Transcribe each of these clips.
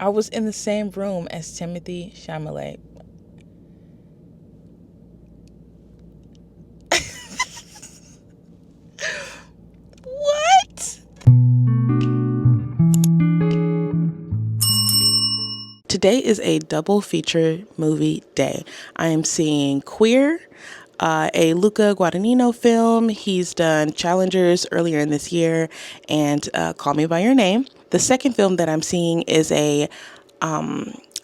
I was in the same room as Timothée Chalamet. What? Today is a double feature movie day. I am seeing Queer, a Luca Guadagnino film. He's done Challengers earlier in this year and Call Me By Your Name. The second film that I'm seeing is a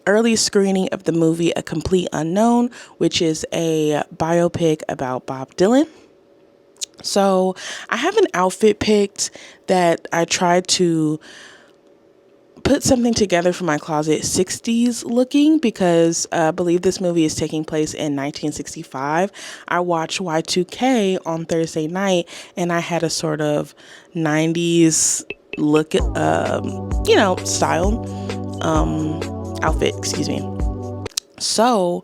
early screening of the movie A Complete Unknown, which is a biopic about Bob Dylan. So I have an outfit picked that I tried to put something together for my closet 60s looking, because I believe this movie is taking place in 1965. I watched Y2K on Thursday night and I had a sort of 90s look, style, outfit, excuse me. So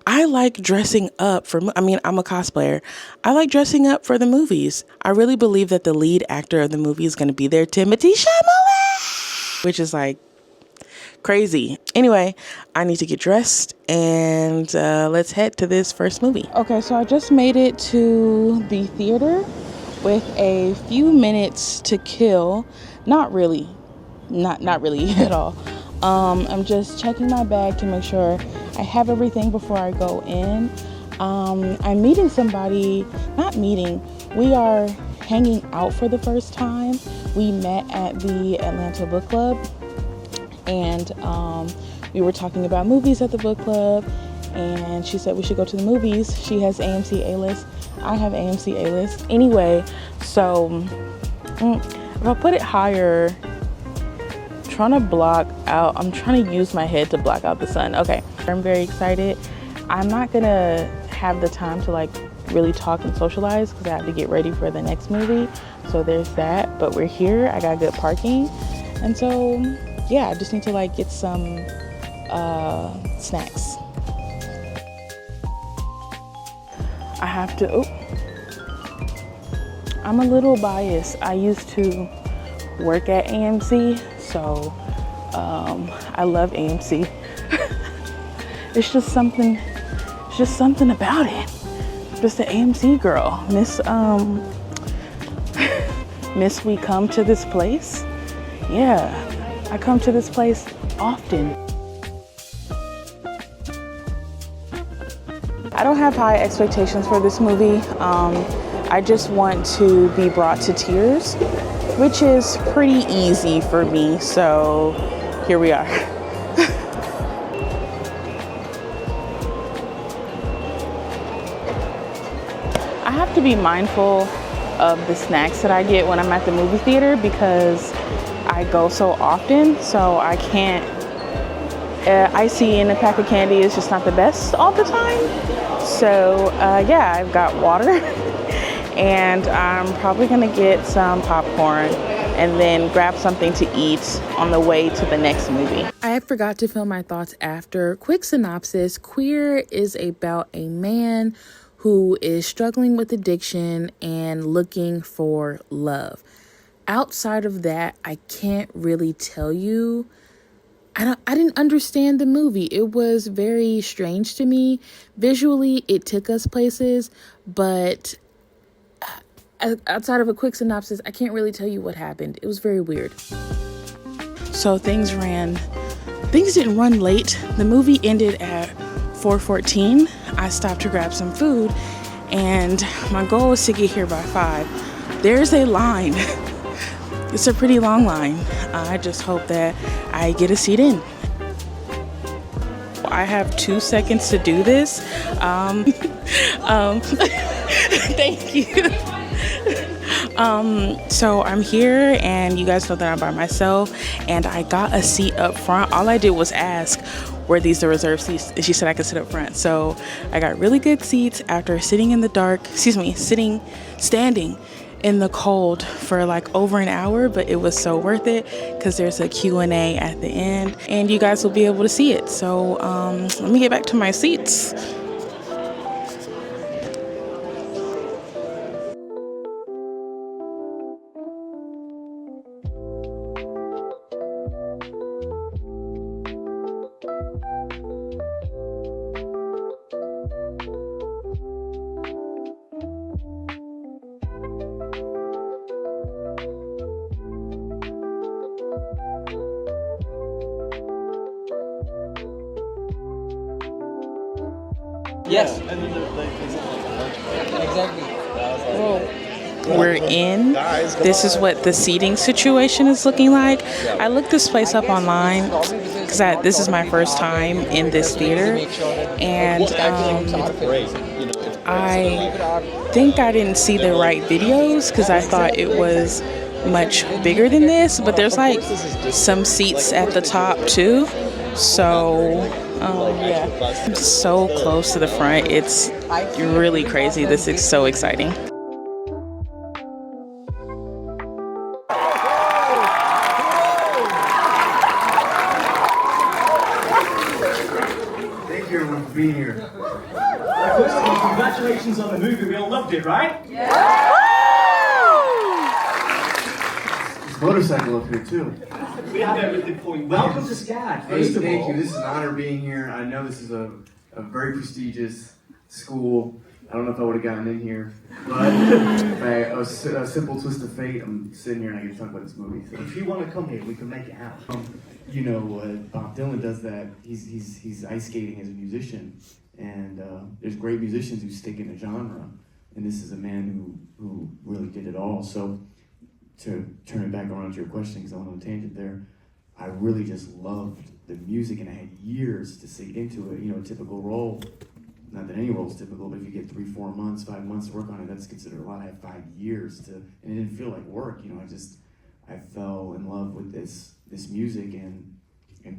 I like dressing up I'm a cosplayer. I like dressing up for the movies. I really believe that the lead actor of the movie is going to be there, Timothée Chalamet, which is like crazy. Anyway, I need to get dressed and let's head to this first movie. Okay, so I just made it to the theater with a few minutes to kill. Not really at all. I'm just checking my bag to make sure I have everything before I go in. I'm meeting somebody, we are hanging out for the first time. We met at the Atlanta Book Club and we were talking about movies at the book club, and she said we should go to the movies. She has AMC A-list. I have AMC A-list. Anyway, so if I put it higher, I'm trying to use my head to block out the sun. Okay, I'm very excited. I'm not gonna have the time to like really talk and socialize because I have to get ready for the next movie. So there's that, but we're here. I got good parking. And so yeah, I just need to like get some snacks. I have to, I'm a little biased. I used to work at AMC, so I love AMC. It's just something about it. Just the AMC girl. Miss we come to this place. Yeah, I come to this place often. I don't have high expectations for this movie. I just want to be brought to tears, which is pretty easy for me. So here we are. I have to be mindful of the snacks that I get when I'm at the movie theater because I go so often, so I can't, icy in a pack of candy is just not the best all the time. So yeah, I've got water and I'm probably gonna get some popcorn and then grab something to eat on the way to the next movie. I forgot to film my thoughts after. Quick synopsis: Queer is about a man who is struggling with addiction and looking for love. Outside of that, I can't really tell you. I didn't understand the movie. It was very strange to me. Visually, it took us places, but outside of a quick synopsis, I can't really tell you what happened. It was very weird. So things didn't run late. The movie ended at 4:14. I stopped to grab some food, and my goal was to get here by 5. There's a line. It's a pretty long line. I just hope that I get a seat in. I have 2 seconds to do this. Thank you. So I'm here, and you guys know that I'm by myself, and I got a seat up front. All I did was ask, were these the reserved seats? And she said I could sit up front. So I got really good seats after standing in the cold for like over an hour, but it was so worth it because there's a Q&A at the end and you guys will be able to see it. So let me get back to my seats. Yes. Exactly. We're in. This is what the seating situation is looking like. I looked this place up online because this is my first time in this theater, and I think I didn't see the right videos because I thought it was much bigger than this, but there's like some seats at the top too. So yeah, I'm so close to the front. It's really crazy. This is so exciting. Thank you everyone for being here. First of all, congratulations on the movie. We all loved it, right? Yeah. There's a motorcycle up here too. We have everything for you. Welcome to SCAD. Hey, thank you. This is an honor being here. I know this is a very prestigious school. I don't know if I would have gotten in here, but by a simple twist of fate, I'm sitting here and I get to talk about this movie. So. If you want to come here, we can make it happen. You know, Bob Dylan does that. He's ice skating as a musician, and there's great musicians who stick in a genre, and this is a man who really did it all. So to turn it back around to your question, because I went on a tangent there, I really just loved the music, and I had years to sink into it. You know, a typical role. Not that any role is typical, but if you get 3, 4 months, 5 months to work on it, that's considered a lot. I had 5 years to, and it didn't feel like work. You know, I fell in love with this music and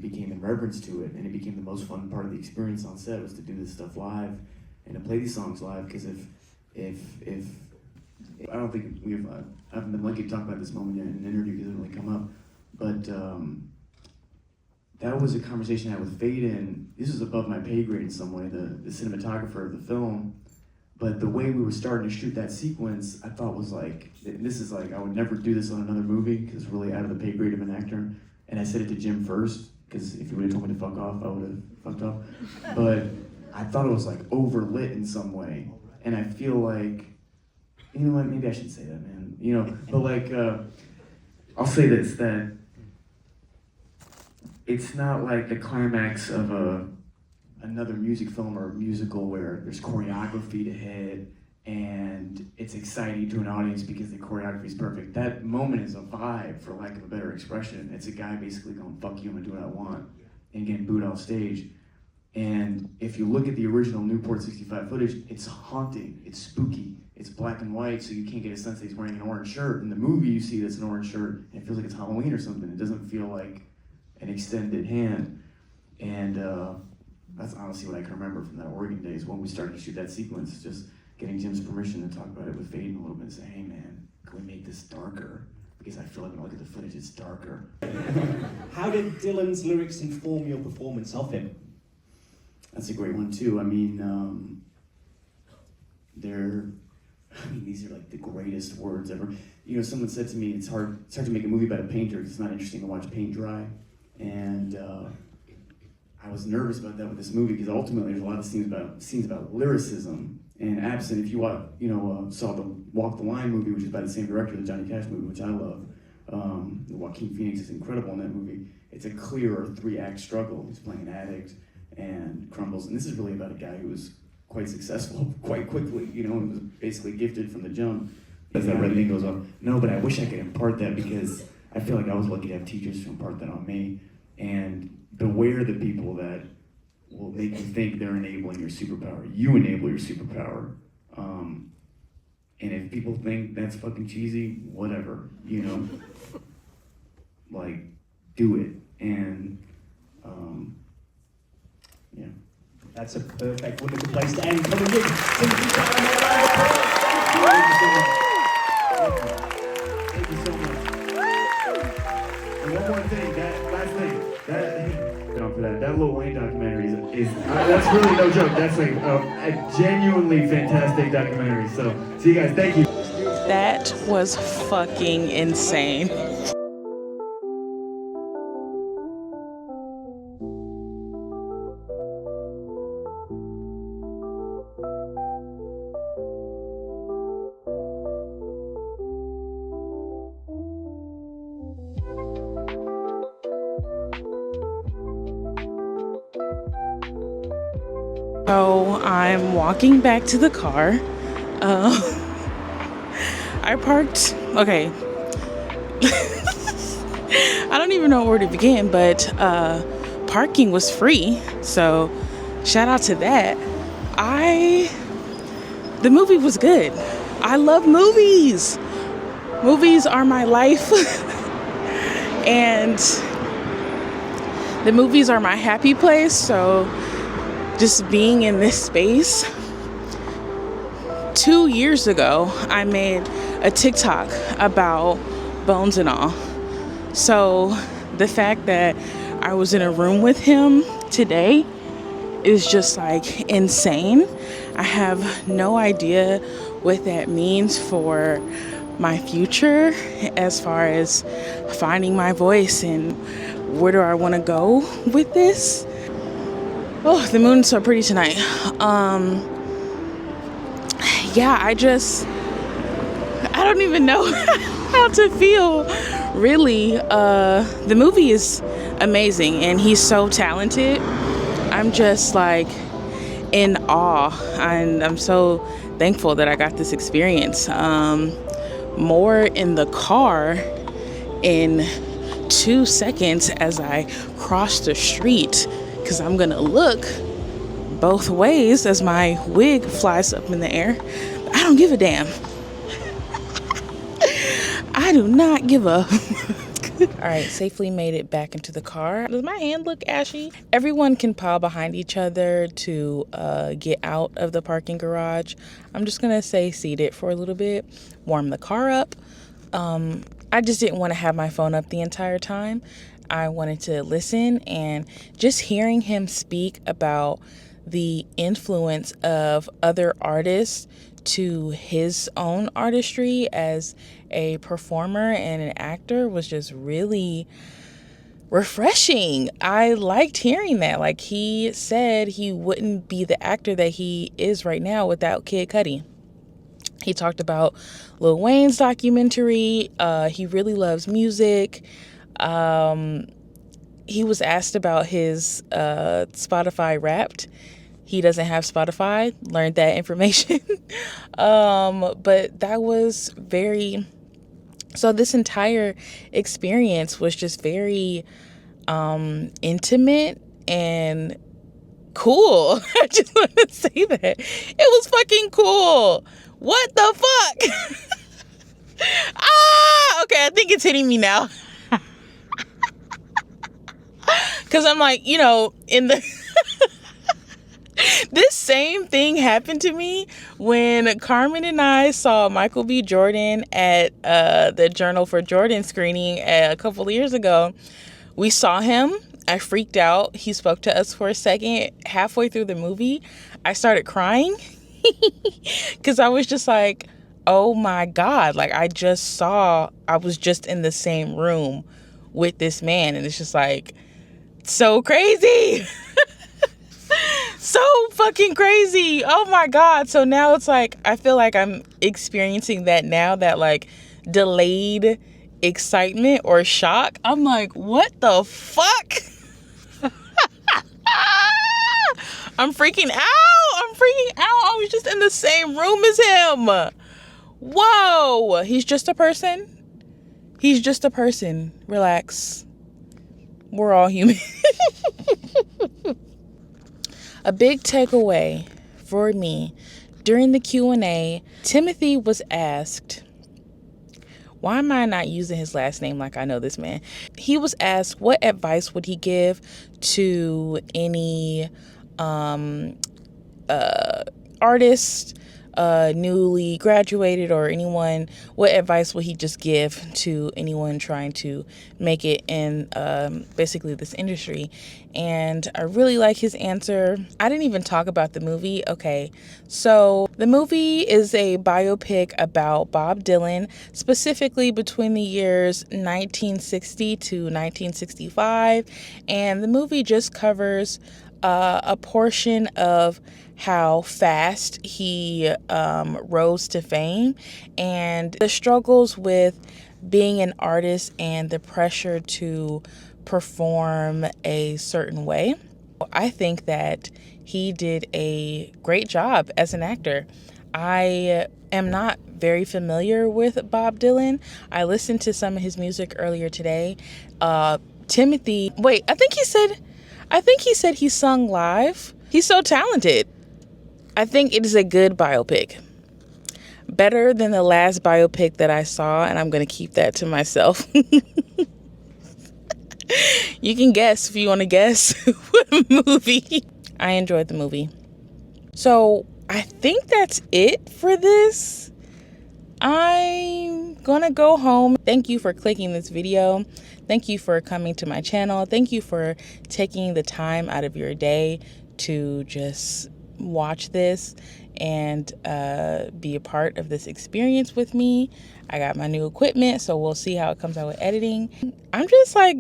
became in reverence to it, and it became the most fun part of the experience on set was to do this stuff live and to play these songs live. Because if I don't think I haven't been lucky to talk about this moment yet in an interview because it didn't really come up, but. That was a conversation I had with Faden. This was above my pay grade in some way, the cinematographer of the film. But the way we were starting to shoot that sequence, I thought was like, this is like, I would never do this on another movie because it's really out of the pay grade of an actor. And I said it to Jim first, because if he would have told me to fuck off, I would have fucked off. But I thought it was like overlit in some way. And I feel like, you know what, maybe I should say that, man. You know, but like, I'll say this, that it's not like the climax of another music film or a musical where there's choreography to hit and it's exciting to an audience because the choreography is perfect. That moment is a vibe, for lack of a better expression. It's a guy basically going, fuck you, I'm gonna do what I want, and getting booed off stage. And if you look at the original Newport 65 footage, it's haunting, it's spooky, it's black and white, so you can't get a sense that he's wearing an orange shirt. In the movie, you see that's an orange shirt, and it feels like it's Halloween or something. It doesn't feel like an extended hand. And that's honestly what I can remember from that Oregon days when we started to shoot that sequence, just getting Jim's permission to talk about it with Faden a little bit and say, hey man, can we make this darker? Because I feel like when I look at the footage, it's darker. How did Dylan's lyrics inform your performance of him? That's a great one too. I mean, these are like the greatest words ever. You know, someone said to me, it's hard to make a movie about a painter because it's not interesting to watch paint dry. And I was nervous about that with this movie because ultimately there's a lot of scenes about lyricism. And absent, if you saw the Walk the Line movie, which is by the same director, the Johnny Cash movie, which I love. Joaquin Phoenix is incredible in that movie. It's a clearer 3-act struggle. He's playing an addict and crumbles. And this is really about a guy who was quite successful quite quickly, you know, and was basically gifted from the jump. As that red thing goes up, no, but I wish I could impart that because I feel like I was lucky to have teachers who impart that on me. And beware the people that will make you think they're enabling your superpower. You enable your superpower. And if people think that's fucking cheesy, whatever, you know, like, do it. And, yeah. That's a perfect, wonderful place to end. Come and give Timothée Chalamet a round of applause. Thank you so much. And one more thing, that Lil Wayne documentary is that's really no joke. That's like a genuinely fantastic documentary. So, see you guys. Thank you. That was fucking insane. So I'm walking back to the car. I parked, okay. I don't even know where to begin, but parking was free. So shout out to that. The movie was good. I love movies. Movies are my life. And the movies are my happy place. So just being in this space. 2 years ago, I made a TikTok about Bones and All. So the fact that I was in a room with him today is just like insane. I have no idea what that means for my future as far as finding my voice and where do I want to go with this. Oh, the moon's so pretty tonight. Yeah, I don't even know how to feel, really. The movie is amazing and he's so talented. I'm just like in awe, and I'm so thankful that I got this experience. More in the car in 2 seconds as I cross the street, because I'm gonna look both ways as my wig flies up in the air. I don't give a damn. I do not give a. All right, safely made it back into the car. Does my hand look ashy? Everyone can pile behind each other to get out of the parking garage. I'm just gonna stay seated for a little bit, warm the car up. I just didn't want to have my phone up the entire time. I wanted to listen, and just hearing him speak about the influence of other artists to his own artistry as a performer and an actor was just really refreshing. I liked hearing that. Like, he said he wouldn't be the actor that he is right now without Kid Cudi. He talked about Lil Wayne's documentary. He really loves music. He was asked about his Spotify Wrapped. He doesn't have Spotify. Learned that information. But that was very... So this entire experience was just very intimate and cool. I just want to say that. It was fucking cool. What the fuck? Okay, I think it's hitting me now. Because I'm like, in the... This same thing happened to me when Carmen and I saw Michael B. Jordan at the Journal for Jordan screening a couple of years ago. We saw him. I freaked out. He spoke to us for a second. Halfway through the movie, I started crying because I was just like, oh my God. Like, I was just in the same room with this man. And it's just like, so crazy. So fucking crazy. Oh my God. So now it's like, I feel like I'm experiencing that now, that like delayed excitement or shock. I'm like, what the fuck? I'm freaking out. I was just in the same room as him. Whoa. He's just a person. Relax. We're all human. A big takeaway for me during the Q&A, Timothy was asked, why am I not using his last name like I know this man? He was asked what advice would he give to any artist, newly graduated, or anyone. What advice would he just give to anyone trying to make it in basically this industry? And I really like his answer. I didn't even talk about the movie. Okay, so the movie is a biopic about Bob Dylan, specifically between the years 1960 to 1965, and the movie just covers a portion of how fast he rose to fame and the struggles with being an artist and the pressure to perform a certain way. I think that he did a great job as an actor. I am not very familiar with Bob Dylan. I listened to some of his music earlier today. Timothy, wait, I think he said he sung live. He's so talented. I think it is a good biopic. Better than the last biopic that I saw, and I'm going to keep that to myself. You can guess if you want to guess what movie. I enjoyed the movie. So I think that's it for this. I'm gonna go home. Thank you for clicking this video. Thank you for coming to my channel. Thank you for taking the time out of your day to just watch this and be a part of this experience with me. I got my new equipment, so we'll see how it comes out with editing. I'm just like,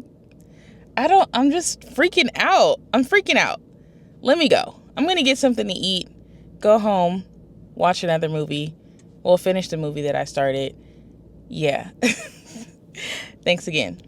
I'm just freaking out. I'm freaking out. Let me go. I'm gonna get something to eat, go home, watch another movie. We'll finish the movie that I started. Yeah. Thanks again.